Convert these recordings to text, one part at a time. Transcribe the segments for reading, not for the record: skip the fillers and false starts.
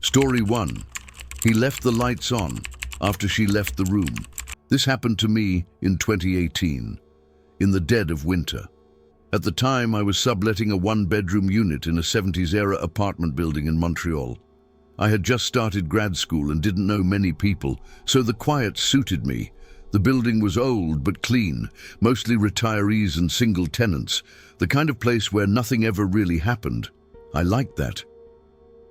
Story 1. He left the lights on after she left the room. This happened to me in 2018, in the dead of winter. At the time, I was subletting a one-bedroom unit in a 70s-era apartment building in Montreal. I had just started grad school and didn't know many people, so the quiet suited me. The building was old but clean, mostly retirees and single tenants, the kind of place where nothing ever really happened. I liked that.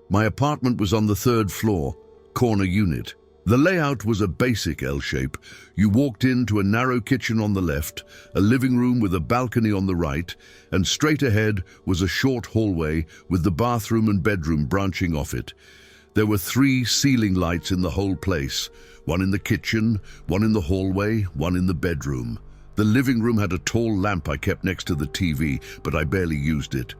My apartment was on the 3rd floor, corner unit. The layout was a basic L shape. You walked into a narrow kitchen on the left, a living room with a balcony on the right, and straight ahead was a short hallway with the bathroom and bedroom branching off it. There were 3 ceiling lights in the whole place, one in the kitchen, one in the hallway, one in the bedroom. The living room had a tall lamp I kept next to the TV, but I barely used it.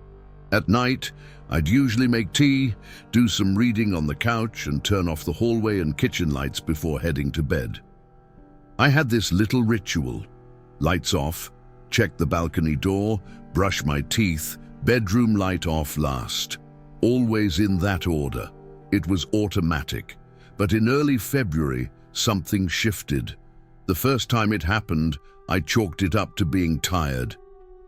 At night, I'd usually make tea, do some reading on the couch, and turn off the hallway and kitchen lights before heading to bed. I had this little ritual. Lights off, check the balcony door, brush my teeth, bedroom light off last. Always in that order. It was automatic. But in early February, something shifted. The first time it happened, I chalked it up to being tired.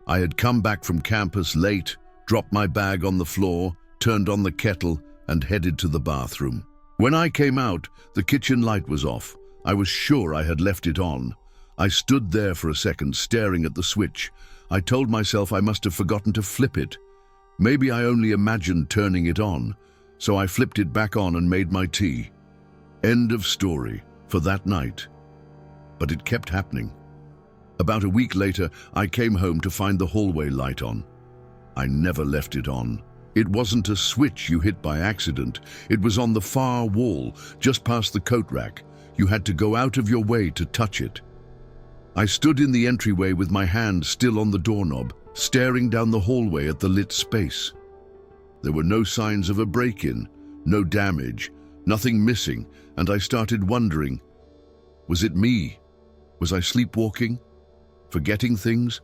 I had come back from campus late, dropped my bag on the floor, turned on the kettle, and headed to the bathroom. When I came out, the kitchen light was off. I was sure I had left it on. I stood there for a second, staring at the switch. I told myself I must have forgotten to flip it. Maybe I only imagined turning it on, so I flipped it back on and made my tea. End of story for that night. But it kept happening. About a week later, I came home to find the hallway light on. I never left it on. It wasn't a switch you hit by accident. It was on the far wall, just past the coat rack. You had to go out of your way to touch it. I stood in the entryway with my hand still on the doorknob, staring down the hallway at the lit space. There were no signs of a break-in, no damage, nothing missing, and I started wondering, was it me? Was I sleepwalking? Forgetting things?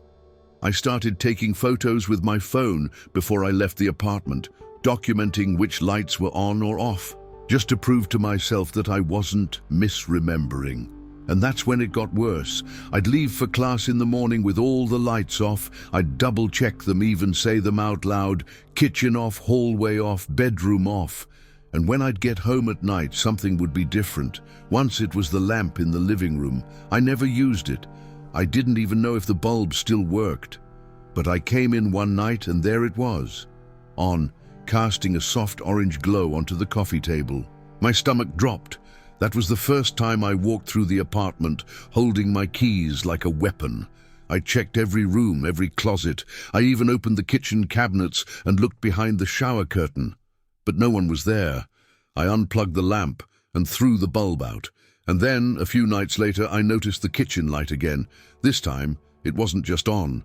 I started taking photos with my phone before I left the apartment, documenting which lights were on or off, just to prove to myself that I wasn't misremembering. And that's when it got worse. I'd leave for class in the morning with all the lights off. I'd double-check them, even say them out loud. Kitchen off, hallway off, bedroom off. And when I'd get home at night, something would be different. Once it was the lamp in the living room. I never used it. I didn't even know if the bulb still worked. But I came in one night and there it was, on, casting a soft orange glow onto the coffee table. My stomach dropped. That was the first time I walked through the apartment, holding my keys like a weapon. I checked every room, every closet. I even opened the kitchen cabinets and looked behind the shower curtain. But no one was there. I unplugged the lamp and threw the bulb out. And then, a few nights later, I noticed the kitchen light again. This time, it wasn't just on.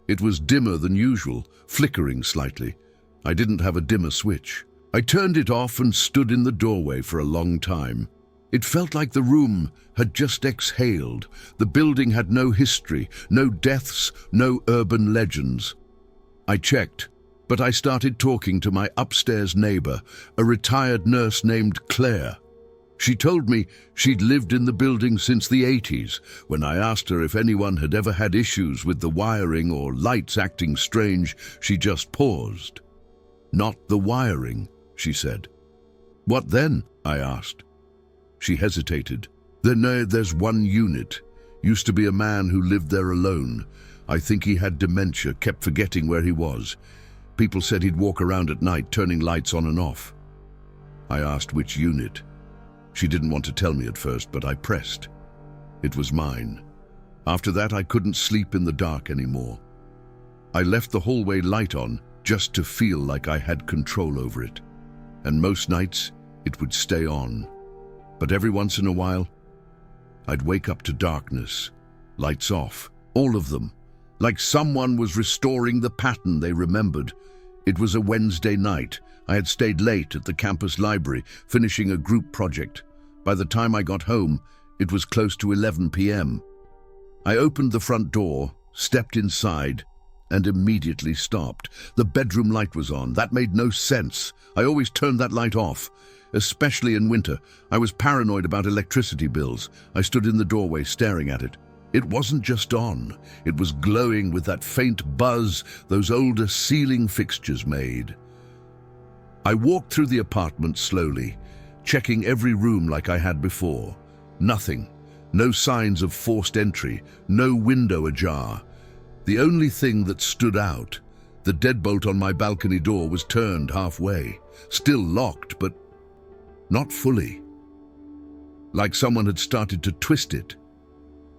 It was dimmer than usual, flickering slightly. I didn't have a dimmer switch. I turned it off and stood in the doorway for a long time. It felt like the room had just exhaled. The building had no history, no deaths, no urban legends. I checked, but I started talking to my upstairs neighbor, a retired nurse named Claire. She told me she'd lived in the building since the 80s. When I asked her if anyone had ever had issues with the wiring or lights acting strange, she just paused. "Not the wiring," she said. "What then?" I asked. She hesitated. There's one unit. Used to be a man who lived there alone. I think he had dementia, kept forgetting where he was. People said he'd walk around at night, turning lights on and off. I asked which unit. She didn't want to tell me at first, but I pressed. It was mine. After that, I couldn't sleep in the dark anymore. I left the hallway light on just to feel like I had control over it. And most nights, it would stay on. But every once in a while, I'd wake up to darkness. Lights off, all of them. Like someone was restoring the pattern they remembered. It was a Wednesday night. I had stayed late at the campus library, finishing a group project. By the time I got home, it was close to 11 p.m. I opened the front door, stepped inside, and immediately stopped. The bedroom light was on. That made no sense. I always turned that light off, especially in winter. I was paranoid about electricity bills. I stood in the doorway staring at it. It wasn't just on. It was glowing with that faint buzz those older ceiling fixtures made. I walked through the apartment slowly, checking every room like I had before. Nothing. No signs of forced entry, no window ajar. The only thing that stood out, the deadbolt on my balcony door was turned halfway, still locked, but not fully. Like someone had started to twist it,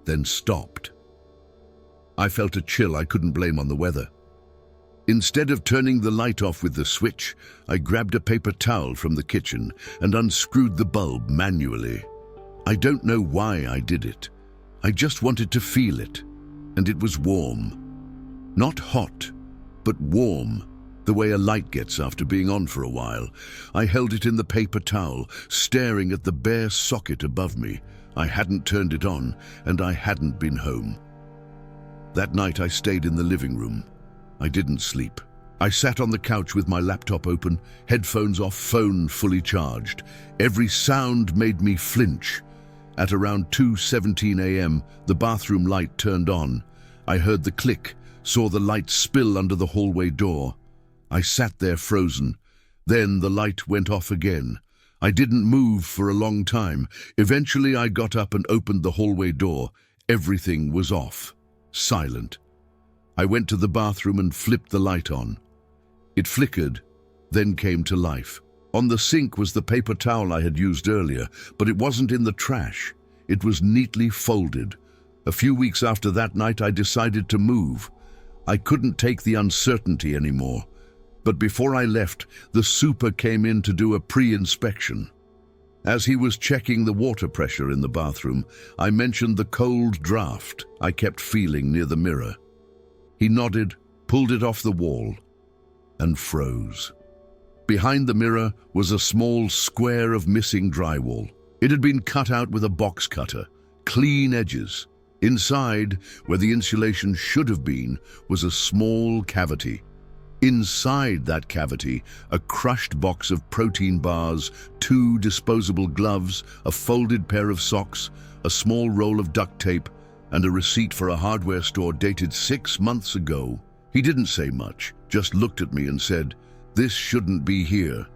then stopped. I felt a chill I couldn't blame on the weather. Instead of turning the light off with the switch, I grabbed a paper towel from the kitchen and unscrewed the bulb manually. I don't know why I did it. I just wanted to feel it, and it was warm. Not hot, but warm, the way a light gets after being on for a while. I held it in the paper towel, staring at the bare socket above me. I hadn't turned it on, and I hadn't been home. That night I stayed in the living room. I didn't sleep. I sat on the couch with my laptop open, headphones off, phone fully charged. Every sound made me flinch. At around 2:17 a.m., the bathroom light turned on. I heard the click, saw the light spill under the hallway door. I sat there frozen. Then the light went off again. I didn't move for a long time. Eventually I got up and opened the hallway door. Everything was off. Silent. I went to the bathroom and flipped the light on. It flickered, then came to life. On the sink was the paper towel I had used earlier, but it wasn't in the trash. It was neatly folded. A few weeks after that night, I decided to move. I couldn't take the uncertainty anymore. But before I left, the super came in to do a pre-inspection. As he was checking the water pressure in the bathroom, I mentioned the cold draft I kept feeling near the mirror. He nodded, pulled it off the wall, and froze. Behind the mirror was a small square of missing drywall. It had been cut out with a box cutter, clean edges. Inside, where the insulation should have been, was a small cavity. Inside that cavity, a crushed box of protein bars, 2 disposable gloves, a folded pair of socks, a small roll of duct tape, and a receipt for a hardware store dated 6 months ago. He didn't say much, just looked at me and said, "This shouldn't be here."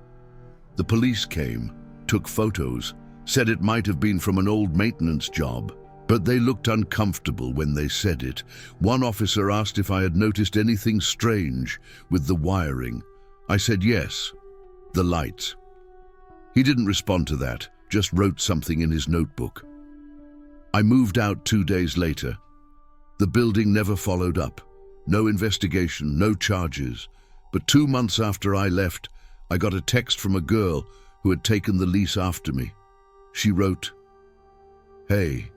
The police came, took photos, said it might have been from an old maintenance job, but they looked uncomfortable when they said it. One officer asked if I had noticed anything strange with the wiring. I said yes, the lights. He didn't respond to that, just wrote something in his notebook. I moved out 2 days later. The building never followed up. No investigation, no charges. But 2 months after I left, I got a text from a girl who had taken the lease after me. She wrote, "Hey,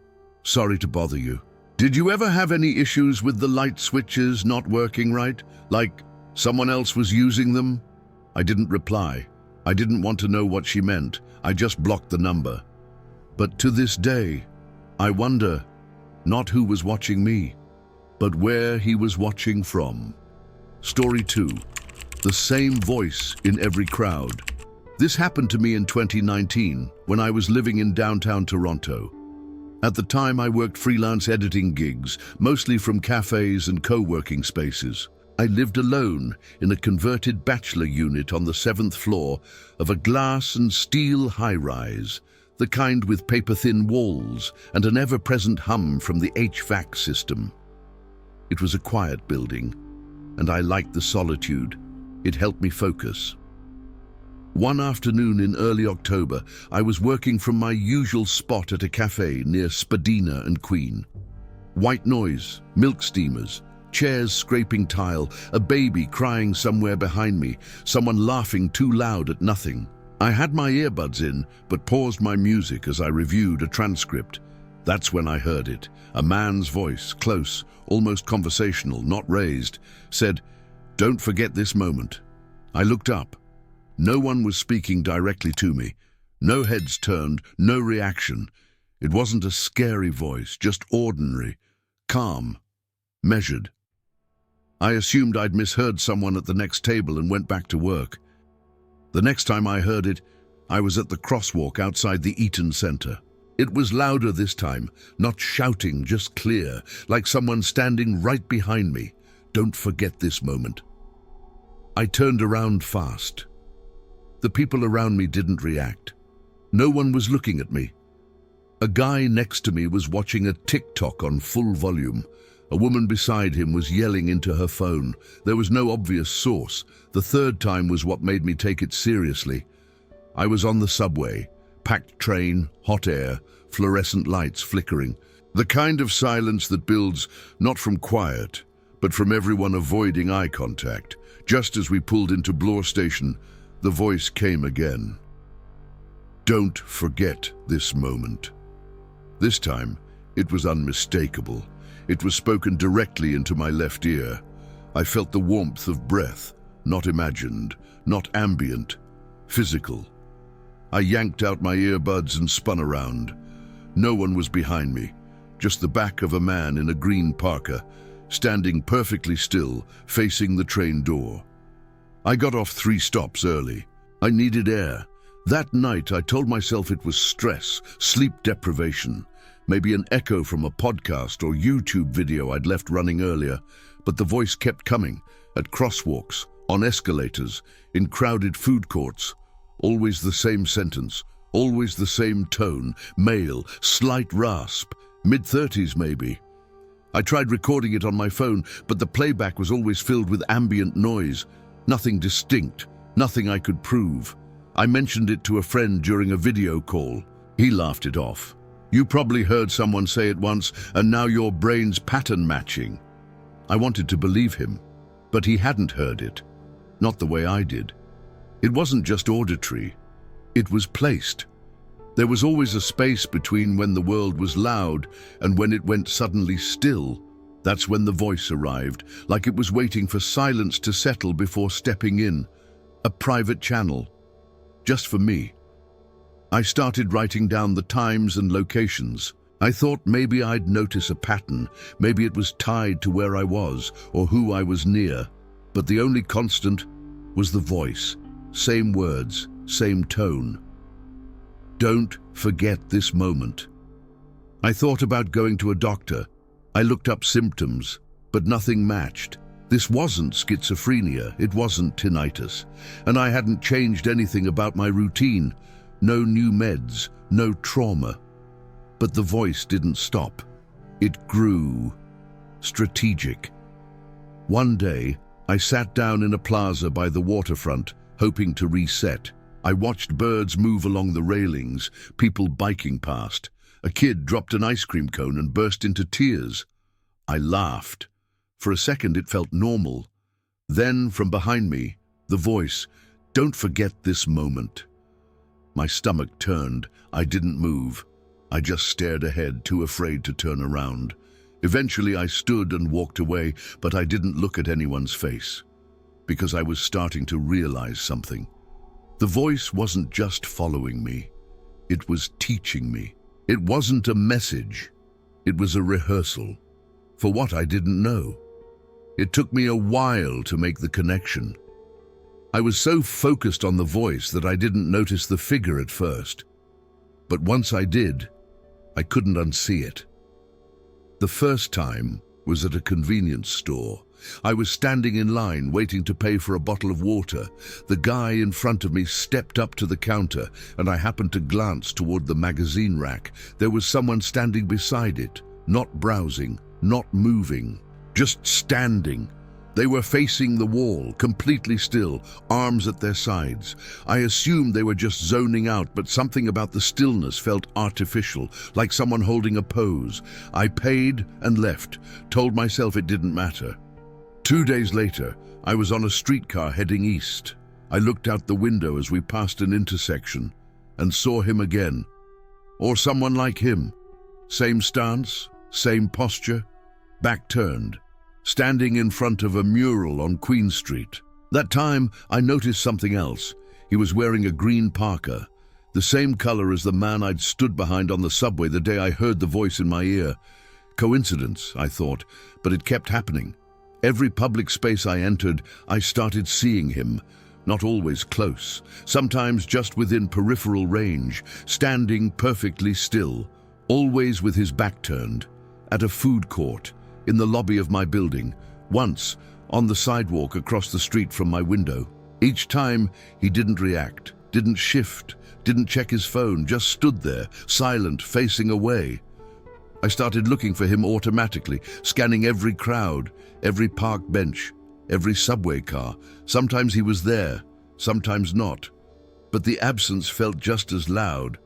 sorry to bother you. Did you ever have any issues with the light switches not working right? Like someone else was using them?" I didn't reply. I didn't want to know what she meant. I just blocked the number. But to this day, I wonder not who was watching me, but where he was watching from. Story 2. The same voice in every crowd. This happened to me in 2019 when I was living in downtown Toronto. At the time, I worked freelance editing gigs, mostly from cafes and co-working spaces. I lived alone in a converted bachelor unit on the 7th floor of a glass and steel high-rise, the kind with paper-thin walls and an ever-present hum from the HVAC system. It was a quiet building, and I liked the solitude. It helped me focus. One afternoon in early October, I was working from my usual spot at a cafe near Spadina and Queen. White noise, milk steamers, chairs scraping tile, a baby crying somewhere behind me, someone laughing too loud at nothing. I had my earbuds in, but paused my music as I reviewed a transcript. That's when I heard it. A man's voice, close, almost conversational, not raised, said, "Don't forget this moment." I looked up. No one was speaking directly to me. No heads turned, no reaction. It wasn't a scary voice, just ordinary, calm, measured. I assumed I'd misheard someone at the next table and went back to work. The next time I heard it, I was at the crosswalk outside the Eaton Centre. It was louder this time, not shouting, just clear, like someone standing right behind me. Don't forget this moment. I turned around fast. The people around me didn't react. No one was looking at me. A guy next to me was watching a TikTok on full volume. A woman beside him was yelling into her phone. There was no obvious source. The third time was what made me take it seriously. I was on the subway, packed train, hot air, fluorescent lights flickering. The kind of silence that builds not from quiet, but from everyone avoiding eye contact. Just as we pulled into Bloor Station, the voice came again. Don't forget this moment. This time, it was unmistakable. It was spoken directly into my left ear. I felt the warmth of breath, not imagined, not ambient, physical. I yanked out my earbuds and spun around. No one was behind me, just the back of a man in a green parka, standing perfectly still, facing the train door. I got off 3 stops early. I needed air. That night, I told myself it was stress, sleep deprivation, maybe an echo from a podcast or YouTube video I'd left running earlier, but the voice kept coming, at crosswalks, on escalators, in crowded food courts. Always the same sentence, always the same tone, male, slight rasp, mid-30s maybe. I tried recording it on my phone, but the playback was always filled with ambient noise, nothing distinct, nothing I could prove. I mentioned it to a friend during a video call. He laughed it off. You probably heard someone say it once, and now your brain's pattern matching. I wanted to believe him, but he hadn't heard it. Not the way I did. It wasn't just auditory. It was placed. There was always a space between when the world was loud and when it went suddenly still. That's when the voice arrived, like it was waiting for silence to settle before stepping in. A private channel. Just for me. I started writing down the times and locations. I thought maybe I'd notice a pattern, maybe it was tied to where I was or who I was near. But the only constant was the voice. Same words, same tone. Don't forget this moment. I thought about going to a doctor. I looked up symptoms, but nothing matched. This wasn't schizophrenia, it wasn't tinnitus, and I hadn't changed anything about my routine. No new meds, no trauma. But the voice didn't stop. It grew. Strategic. One day, I sat down in a plaza by the waterfront, hoping to reset. I watched birds move along the railings, people biking past. A kid dropped an ice cream cone and burst into tears. I laughed. For a second it felt normal. Then, from behind me, the voice, "Don't forget this moment." My stomach turned. I didn't move. I just stared ahead, too afraid to turn around. Eventually I stood and walked away, but I didn't look at anyone's face, because I was starting to realize something. The voice wasn't just following me. It was teaching me. It wasn't a message. It was a rehearsal for what I didn't know. It took me a while to make the connection. I was so focused on the voice that I didn't notice the figure at first. But once I did, I couldn't unsee it. The first time was at a convenience store. I was standing in line waiting to pay for a bottle of water. The guy in front of me stepped up to the counter and I happened to glance toward the magazine rack. There was someone standing beside it, not browsing, not moving, just standing. They were facing the wall, completely still, arms at their sides. I assumed they were just zoning out, but something about the stillness felt artificial, like someone holding a pose. I paid and left, told myself it didn't matter. 2 days later, I was on a streetcar heading east. I looked out the window as we passed an intersection and saw him again. Or someone like him. Same stance, same posture, back turned, standing in front of a mural on Queen Street. That time, I noticed something else. He was wearing a green parka, the same color as the man I'd stood behind on the subway the day I heard the voice in my ear. Coincidence, I thought, but it kept happening. Every public space I entered, I started seeing him, not always close, sometimes just within peripheral range, standing perfectly still, always with his back turned, at a food court, in the lobby of my building, once on the sidewalk across the street from my window. Each time, he didn't react, didn't shift, didn't check his phone, just stood there, silent, facing away. I started looking for him automatically, scanning every crowd, every park bench, every subway car. Sometimes he was there, sometimes not. But the absence felt just as loud,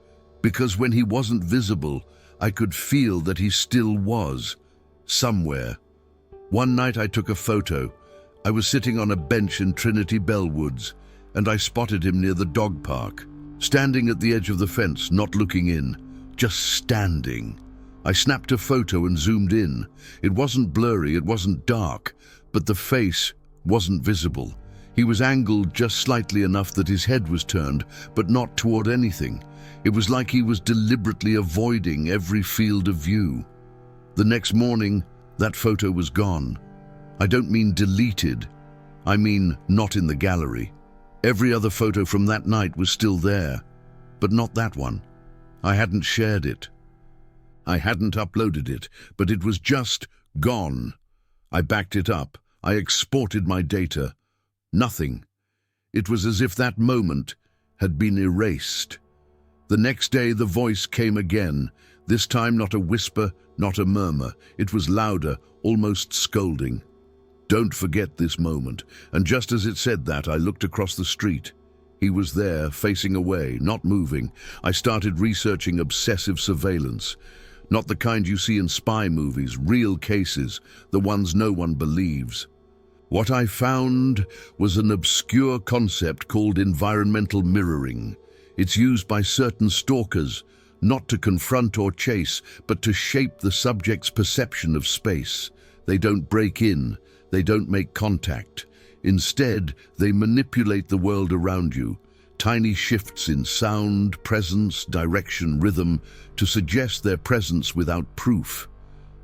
because when he wasn't visible, I could feel that he still was, somewhere. One night I took a photo. I was sitting on a bench in Trinity Bellwoods, and I spotted him near the dog park, standing at the edge of the fence, not looking in, just standing. I snapped a photo and zoomed in. It wasn't blurry, it wasn't dark, but the face wasn't visible. He was angled just slightly enough that his head was turned, but not toward anything. It was like he was deliberately avoiding every field of view. The next morning, that photo was gone. I don't mean deleted. I mean not in the gallery. Every other photo from that night was still there, but not that one. I hadn't shared it. I hadn't uploaded it, but it was just gone. I backed it up. I exported my data. Nothing. It was as if that moment had been erased. The next day the voice came again, this time not a whisper, not a murmur. It was louder, almost scolding. Don't forget this moment. And just as it said that, I looked across the street. He was there, facing away, not moving. I started researching obsessive surveillance. Not the kind you see in spy movies, real cases, the ones no one believes. What I found was an obscure concept called environmental mirroring. It's used by certain stalkers, not to confront or chase, but to shape the subject's perception of space. They don't break in, they don't make contact. Instead, they manipulate the world around you, tiny shifts in sound, presence, direction, rhythm, to suggest their presence without proof.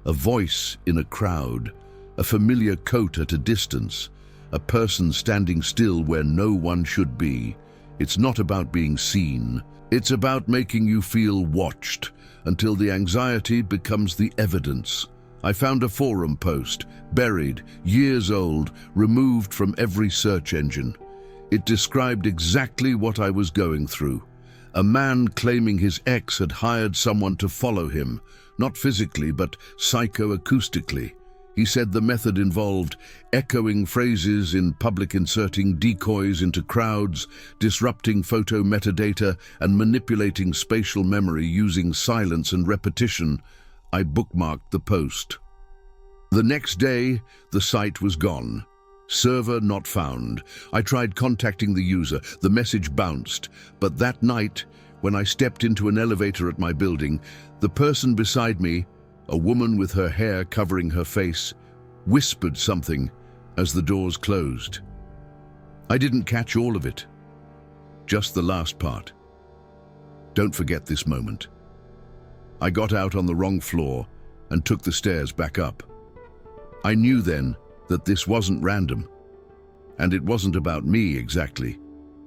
A voice in a crowd, a familiar coat at a distance, a person standing still where no one should be. It's not about being seen. It's about making you feel watched, until the anxiety becomes the evidence. I found a forum post, buried, years old, removed from every search engine. It described exactly what I was going through. A man claiming his ex had hired someone to follow him, not physically but psychoacoustically. He said the method involved echoing phrases in public, inserting decoys into crowds, disrupting photo metadata, and manipulating spatial memory using silence and repetition. I bookmarked the post. The next day, the site was gone. Server not found. I tried contacting the user. The message bounced. But that night, when I stepped into an elevator at my building, the person beside me, a woman with her hair covering her face, whispered something as the doors closed. I didn't catch all of it, just the last part. Don't forget this moment. I got out on the wrong floor and took the stairs back up. I knew then that this wasn't random, and it wasn't about me exactly.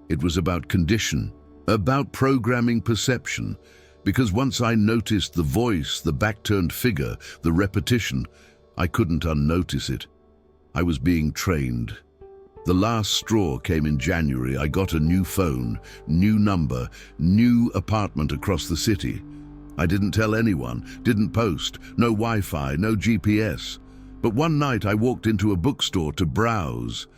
It was about condition, about programming perception, because once I noticed the voice, the back-turned figure, the repetition, I couldn't unnotice it. I was being trained. The last straw came in January. I got a new phone, new number, new apartment across the city. I didn't tell anyone, didn't post, no Wi-Fi, no GPS. But one night I walked into a bookstore to browse.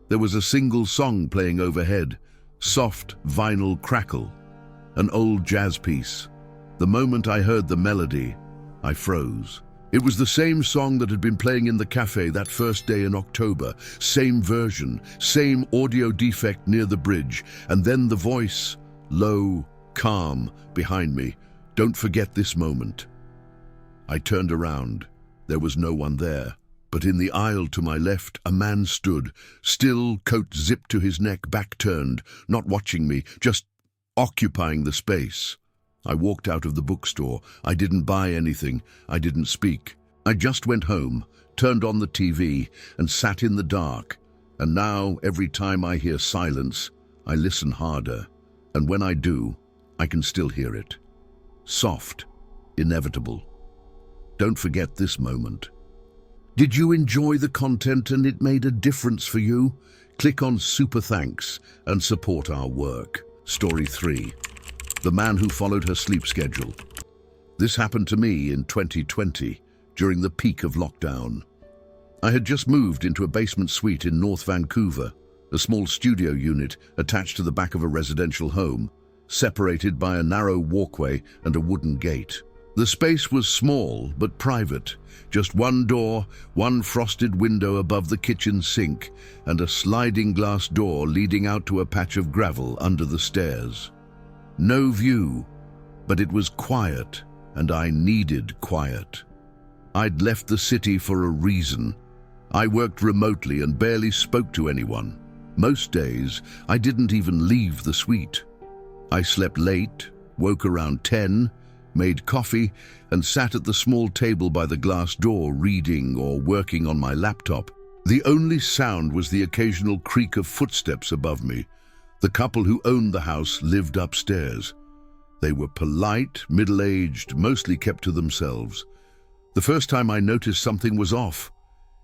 There was a single song playing overhead, soft vinyl crackle, an old jazz piece. The moment I heard the melody, I froze. It was the same song that had been playing in the cafe that first day in October, same version, same audio defect near the bridge, and then the voice, low, calm, behind me. Don't forget this moment. I turned around. There was no one there. But in the aisle to my left, a man stood, still, coat zipped to his neck, back turned, not watching me, just occupying the space. I walked out of the bookstore. I didn't buy anything. I didn't speak. I just went home, turned on the TV, and sat in the dark. And now, every time I hear silence, I listen harder. And when I do, I can still hear it. Soft, inevitable. Don't forget this moment. Did you enjoy the content and it made a difference for you? Click on Super Thanks and support our work. Story 3. The man who followed her sleep schedule. This happened to me in 2020, during the peak of lockdown. I had just moved into a basement suite in North Vancouver, a small studio unit attached to the back of a residential home, separated by a narrow walkway and a wooden gate. The space was small but private, just one door, one frosted window above the kitchen sink, and a sliding glass door leading out to a patch of gravel under the stairs. No view, but it was quiet, and I needed quiet. I'd left the city for a reason. I worked remotely and barely spoke to anyone. Most days, I didn't even leave the suite. I slept late, woke around 10, made coffee, and sat at the small table by the glass door reading or working on my laptop. The only sound was the occasional creak of footsteps above me. The couple who owned the house lived upstairs. They were polite, middle-aged, mostly kept to themselves. The first time I noticed something was off.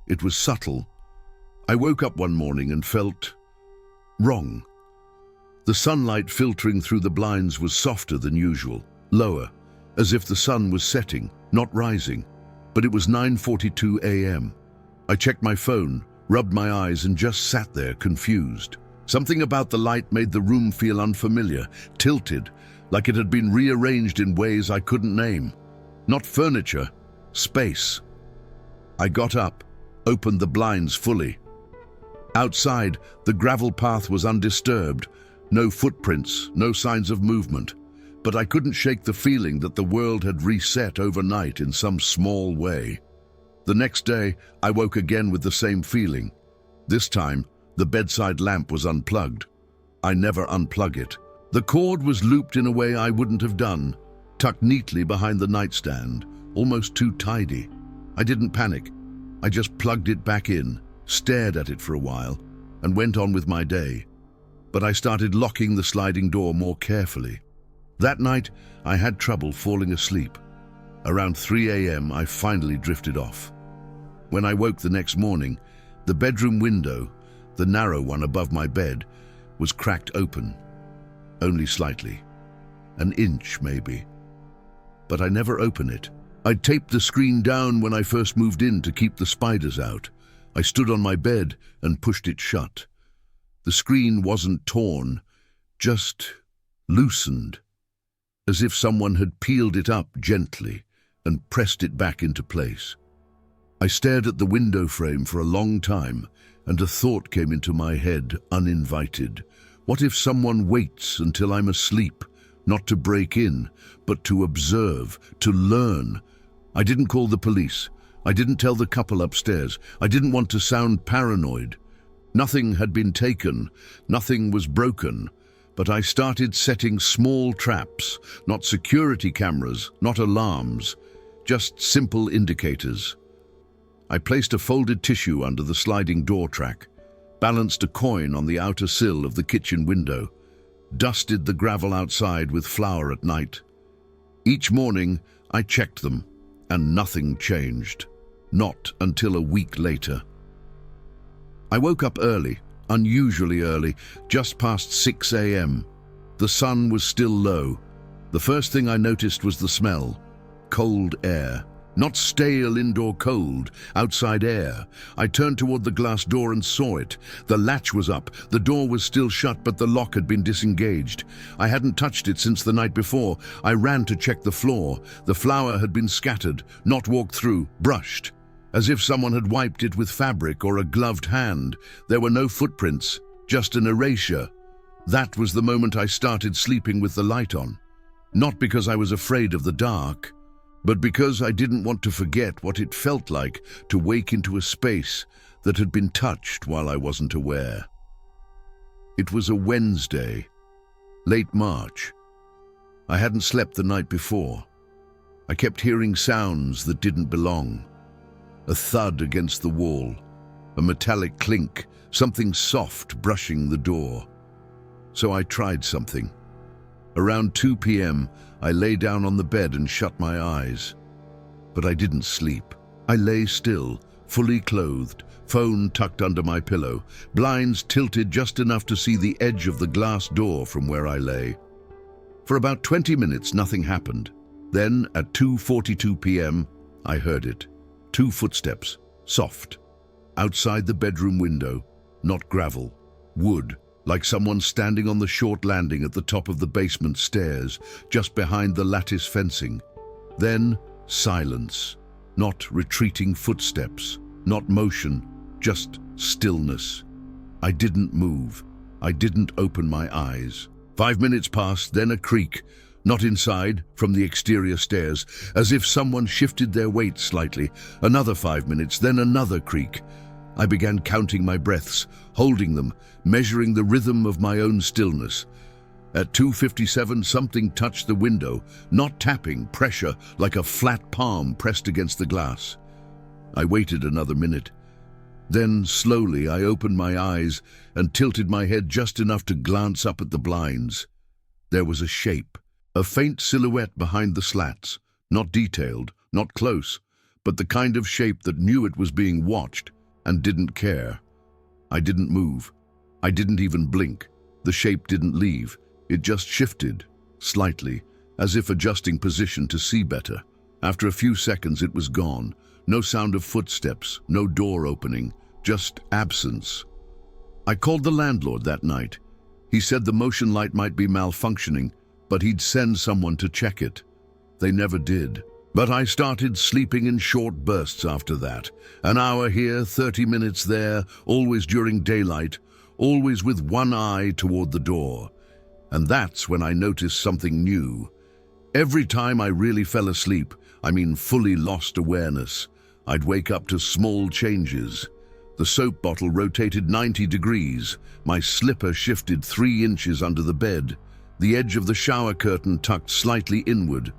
It was subtle. I woke up one morning and felt wrong. The sunlight filtering through the blinds was softer than usual, lower, as if the sun was setting, not rising. But it was 9:42 a.m. I checked my phone, rubbed my eyes, and just sat there, confused. Something about the light made the room feel unfamiliar, tilted, like it had been rearranged in ways I couldn't name. Not furniture, space. I got up, opened the blinds fully. Outside, the gravel path was undisturbed, no footprints, no signs of movement. But I couldn't shake the feeling that the world had reset overnight in some small way. The next day, I woke again with the same feeling. This time, the bedside lamp was unplugged. I never unplug it. The cord was looped in a way I wouldn't have done, tucked neatly behind the nightstand, almost too tidy. I didn't panic. I just plugged it back in, stared at it for a while, and went on with my day. But I started locking the sliding door more carefully. That night, I had trouble falling asleep. Around 3 a.m., I finally drifted off. When I woke the next morning, the bedroom window, the narrow one above my bed, was cracked open. Only slightly. An inch, maybe. But I never opened it. I'd taped the screen down when I first moved in to keep the spiders out. I stood on my bed and pushed it shut. The screen wasn't torn, just loosened, as if someone had peeled it up gently and pressed it back into place. I stared at the window frame for a long time, and a thought came into my head, uninvited. What if someone waits until I'm asleep, not to break in, but to observe, to learn? I didn't call the police. I didn't tell the couple upstairs. I didn't want to sound paranoid. Nothing had been taken, nothing was broken. But I started setting small traps, not security cameras, not alarms, just simple indicators. I placed a folded tissue under the sliding door track, balanced a coin on the outer sill of the kitchen window, dusted the gravel outside with flour at night. Each morning, I checked them, and nothing changed. Not until a week later. I woke up early, unusually early, just past 6 a.m. The sun was still low. The first thing I noticed was the smell. Cold air. Not stale indoor cold, outside air. I turned toward the glass door and saw it. The latch was up. The door was still shut, but the lock had been disengaged. I hadn't touched it since the night before. I ran to check the floor. The flour had been scattered, not walked through, brushed, as if someone had wiped it with fabric or a gloved hand. There were no footprints, just an erasure. That was the moment I started sleeping with the light on. Not because I was afraid of the dark, but because I didn't want to forget what it felt like to wake into a space that had been touched while I wasn't aware. It was a Wednesday, late March. I hadn't slept the night before. I kept hearing sounds that didn't belong. A thud against the wall, a metallic clink, something soft brushing the door. So I tried something. Around 2 p.m., I lay down on the bed and shut my eyes. But I didn't sleep. I lay still, fully clothed, phone tucked under my pillow, blinds tilted just enough to see the edge of the glass door from where I lay. For about 20 minutes, nothing happened. Then, at 2:42 p.m., I heard it. 2 footsteps, soft. Outside the bedroom window, not gravel, wood, like someone standing on the short landing at the top of the basement stairs, just behind the lattice fencing. Then, silence. Not retreating footsteps, not motion, just stillness. I didn't move. I didn't open my eyes. 5 minutes passed, then a creak, not inside, from the exterior stairs, as if someone shifted their weight slightly. Another 5 minutes, then another creak. I began counting my breaths, holding them, measuring the rhythm of my own stillness. At 2:57, something touched the window, not tapping, pressure, like a flat palm pressed against the glass. I waited another minute. Then, slowly, I opened my eyes and tilted my head just enough to glance up at the blinds. There was a shape, a faint silhouette behind the slats, not detailed, not close, but the kind of shape that knew it was being watched and didn't care. I didn't move. I didn't even blink. The shape didn't leave. It just shifted, slightly, as if adjusting position to see better. After a few seconds, it was gone. No sound of footsteps, no door opening, just absence. I called the landlord that night. He said the motion light might be malfunctioning, but he'd send someone to check it. They never did. But I started sleeping in short bursts after that. An hour here, 30 minutes there, always during daylight, always with one eye toward the door. And that's when I noticed something new. Every time I really fell asleep, I mean fully lost awareness, I'd wake up to small changes. The soap bottle rotated 90 degrees, my slipper shifted 3 inches under the bed, the edge of the shower curtain tucked slightly inward.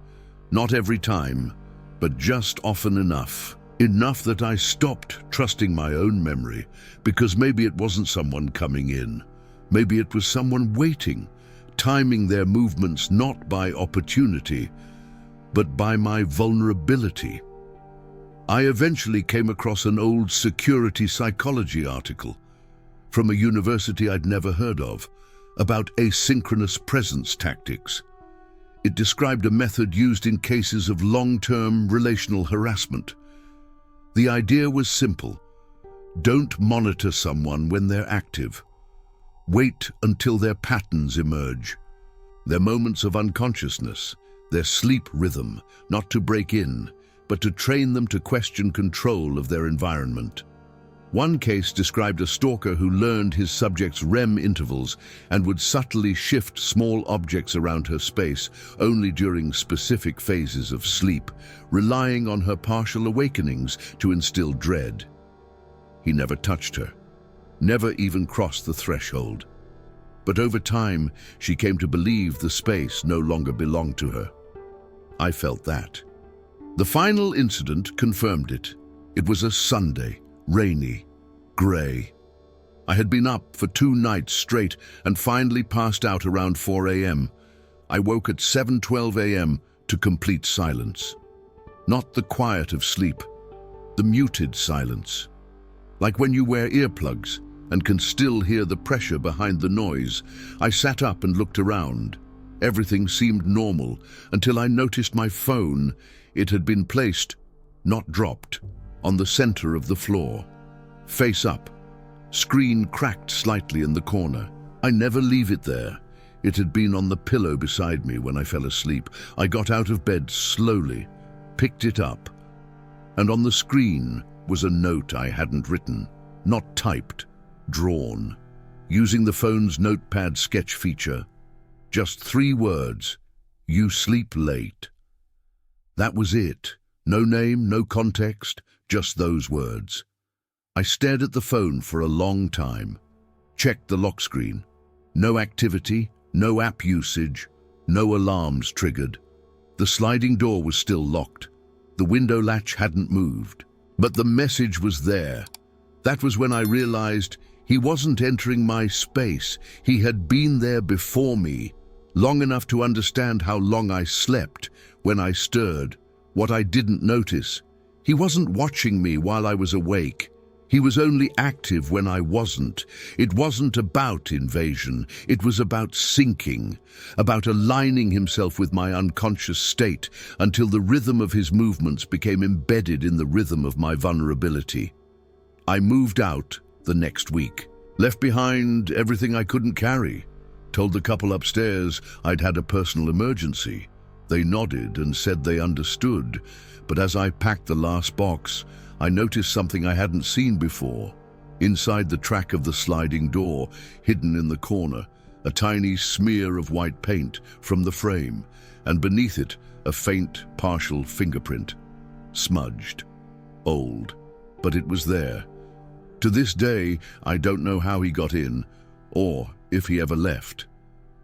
Not every time, but just often enough. Enough that I stopped trusting my own memory, because maybe it wasn't someone coming in. Maybe it was someone waiting, timing their movements not by opportunity, but by my vulnerability. I eventually came across an old security psychology article from a university I'd never heard of about asynchronous presence tactics. It described a method used in cases of long-term relational harassment. The idea was simple. Don't monitor someone when they're active. Wait until their patterns emerge, their moments of unconsciousness, their sleep rhythm, not to break in, but to train them to question control of their environment. One case described a stalker who learned his subject's REM intervals and would subtly shift small objects around her space only during specific phases of sleep, relying on her partial awakenings to instill dread. He never touched her, never even crossed the threshold. But over time, she came to believe the space no longer belonged to her. I felt that. The final incident confirmed it. It was a Sunday, rainy, grey. I had been up for 2 nights straight and finally passed out around 4 a.m. I woke at 7:12 a.m. to complete silence. Not the quiet of sleep, the muted silence. Like when you wear earplugs and can still hear the pressure behind the noise. I sat up and looked around. Everything seemed normal until I noticed my phone. It had been placed, not dropped, on the center of the floor. Face up. Screen cracked slightly in the corner. I never leave it there. It had been on the pillow beside me when I fell asleep. I got out of bed slowly, picked it up, and on the screen was a note I hadn't written, not typed, drawn, using the phone's notepad sketch feature. Just 3 words: "You sleep late." That was it. No name, no context, just those words. I stared at the phone for a long time, checked the lock screen. No activity, no app usage, no alarms triggered. The sliding door was still locked. The window latch hadn't moved. But the message was there. That was when I realized he wasn't entering my space. He had been there before me, long enough to understand how long I slept when I stirred, what I didn't notice. He wasn't watching me while I was awake. He was only active when I wasn't. It wasn't about invasion. It was about syncing, about aligning himself with my unconscious state until the rhythm of his movements became embedded in the rhythm of my vulnerability. I moved out the next week, left behind everything I couldn't carry, told the couple upstairs I'd had a personal emergency. They nodded and said they understood, but as I packed the last box, I noticed something I hadn't seen before. Inside the track of the sliding door, hidden in the corner, a tiny smear of white paint from the frame, and beneath it, a faint, partial fingerprint. Smudged. Old. But it was there. To this day, I don't know how he got in, or if he ever left.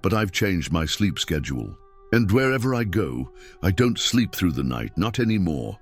But I've changed my sleep schedule. And wherever I go, I don't sleep through the night, not anymore.